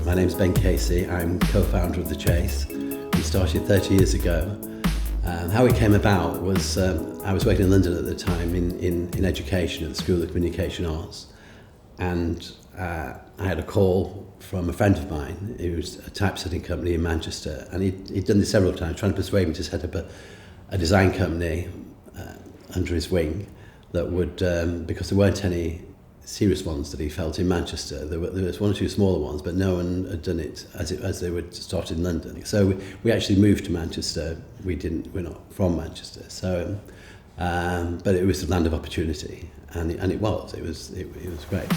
My name's Ben Casey. I'm co-founder of The Chase. We started 30 years ago. How it came about was I was working in London at the time in education at the School of Communication Arts, and I had a call from a friend of mine who was a typesetting company in Manchester, and he'd done this several times, trying to persuade me to set up a design company under his wing that would, because there weren't any serious ones that he felt in Manchester. There was one or two smaller ones, but no one had done it as they were started in London. So we actually moved to Manchester. We're not from Manchester. So, but it was the land of opportunity, and it was great.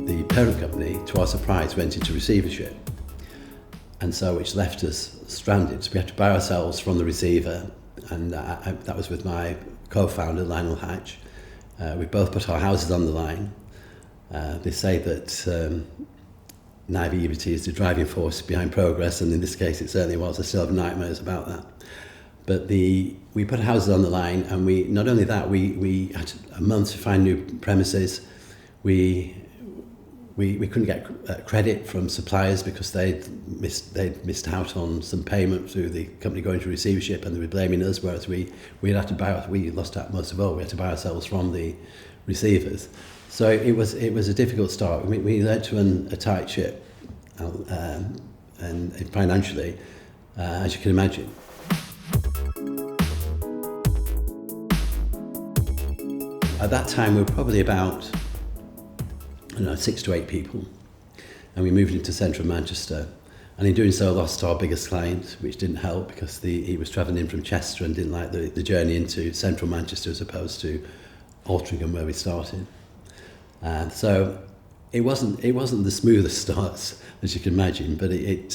The parent company, to our surprise, went into receivership, and so which left us stranded. So we had to buy ourselves from the receiver, and that was with my co-founder Lionel Hatch. We both put our houses on the line. They say that naivety is the driving force behind progress, and in this case it certainly was. I still have nightmares about that. But we put our houses on the line, and not only that, we had a month to find new premises. We couldn't get credit from suppliers because they'd missed out on some payment through the company going to receivership, and they were blaming us, whereas we lost out most of all. We had to buy ourselves from the receivers. So it was a difficult start. We learned to run a tight ship, and financially, as you can imagine. At that time, we were probably about 6 to 8 people, and we moved into central Manchester, and in doing so lost our biggest client, which didn't help because he was travelling in from Chester and didn't like the journey into central Manchester as opposed to Altrincham where we started. And so it wasn't the smoothest starts, as you can imagine, but it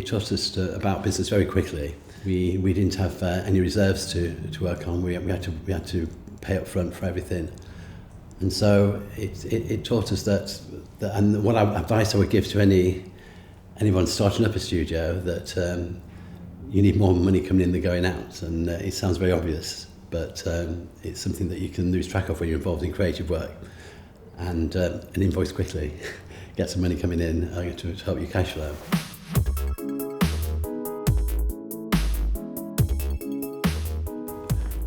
taught us about business very quickly. We didn't have any reserves to work on. We had to pay up front for everything. And so it taught us that and what advice I would give to anyone starting up a studio, that you need more money coming in than going out. And it sounds very obvious, but it's something that you can lose track of when you're involved in creative work. And invoice quickly, get some money coming in to help you cash flow.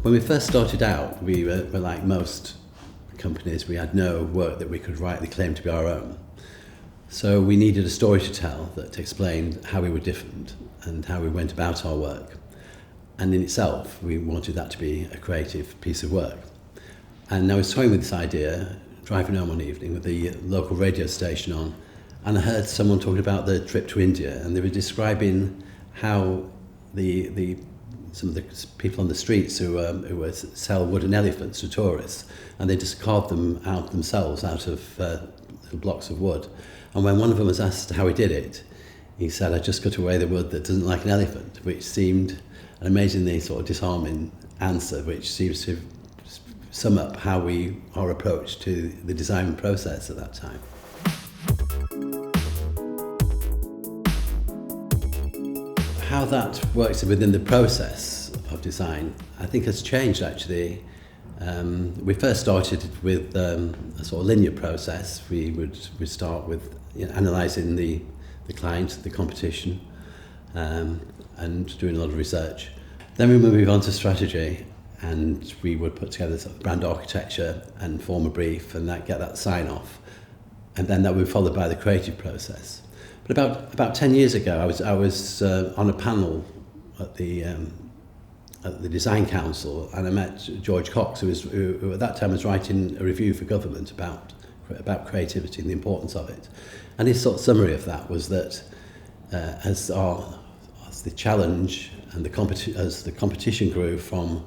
When we first started out, we were like most companies. We had no work that we could rightly claim to be our own. So we needed a story to tell that explained how we were different and how we went about our work. And in itself, we wanted that to be a creative piece of work. And I was toying with this idea, driving home one evening with the local radio station on, and I heard someone talking about the trip to India, and they were describing how some of the people on the streets who sell wooden elephants to tourists, and they just carved them out themselves out of little blocks of wood. And when one of them was asked how he did it, he said, "I just cut away the wood that doesn't like an elephant," which seemed an amazingly sort of disarming answer, which seems to sum up how our approach to the design process at that time. How that works within the process of design, I think has changed actually. We first started with a sort of linear process. We'd start with analysing the client, the competition, and doing a lot of research. Then we would move on to strategy, and we would put together sort of brand architecture and form a brief, and get that sign off, and then that would be followed by the creative process. But about 10 years ago, I was on a panel at the Design Council, and I met George Cox, who at that time was writing a review for government about creativity and the importance of it. And his sort of summary of that was that as the challenge and as the competition grew from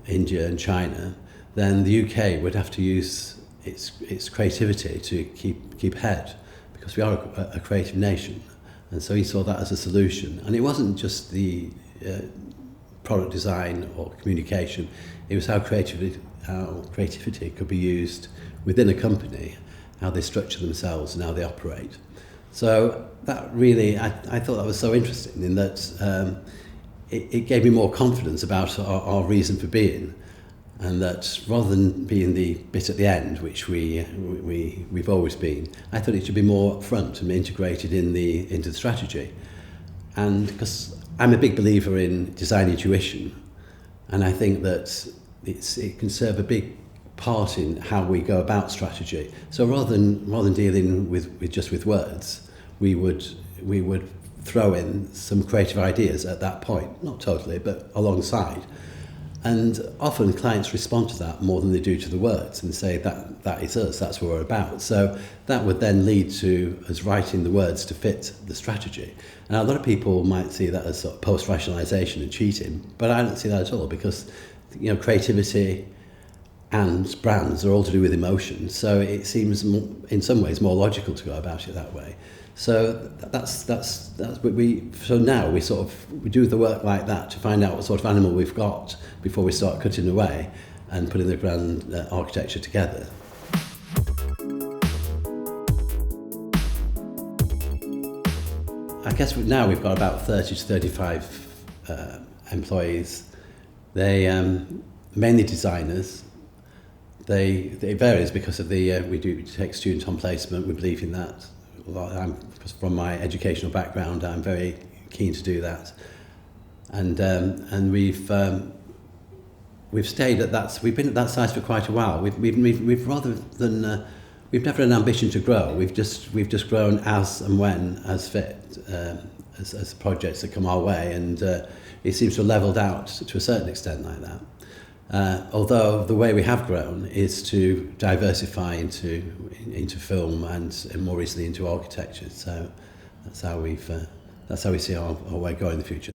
India and China, then the UK would have to use its creativity to keep ahead, because we are a creative nation. And so he saw that as a solution. And it wasn't just the product design or communication, it was how creativity could be used within a company, how they structure themselves and how they operate. So that really, I thought that was so interesting, in that it gave me more confidence about our reason for being. And that rather than being the bit at the end, which we've always been, I thought it should be more upfront and integrated into the strategy. And because I'm a big believer in design intuition, and I think that it can serve a big part in how we go about strategy. So rather than dealing with words, we would throw in some creative ideas at that point, not totally, but alongside. And often clients respond to that more than they do to the words and say that is us, that's what we're about. So that would then lead to us writing the words to fit the strategy. And a lot of people might see that as sort of post-rationalisation and cheating, but I don't see that at all, because creativity and brands are all to do with emotion. So it seems in some ways more logical to go about it that way. So that's what we. So now we do the work like that to find out what sort of animal we've got before we start cutting away and putting the grand architecture together. I guess now we've got about 30 to 35 employees. They mainly designers. It varies because of we do take students on placement. We believe in that. Because from my educational background, I'm very keen to do that, and we've stayed at that. We've been at that size for quite a while. We've rather than we've never had an ambition to grow. We've just grown as and when as fit, as projects that come our way, and it seems to have levelled out to a certain extent like that. Although the way we have grown is to diversify into film and more recently into architecture. So that's how we see our way going in the future.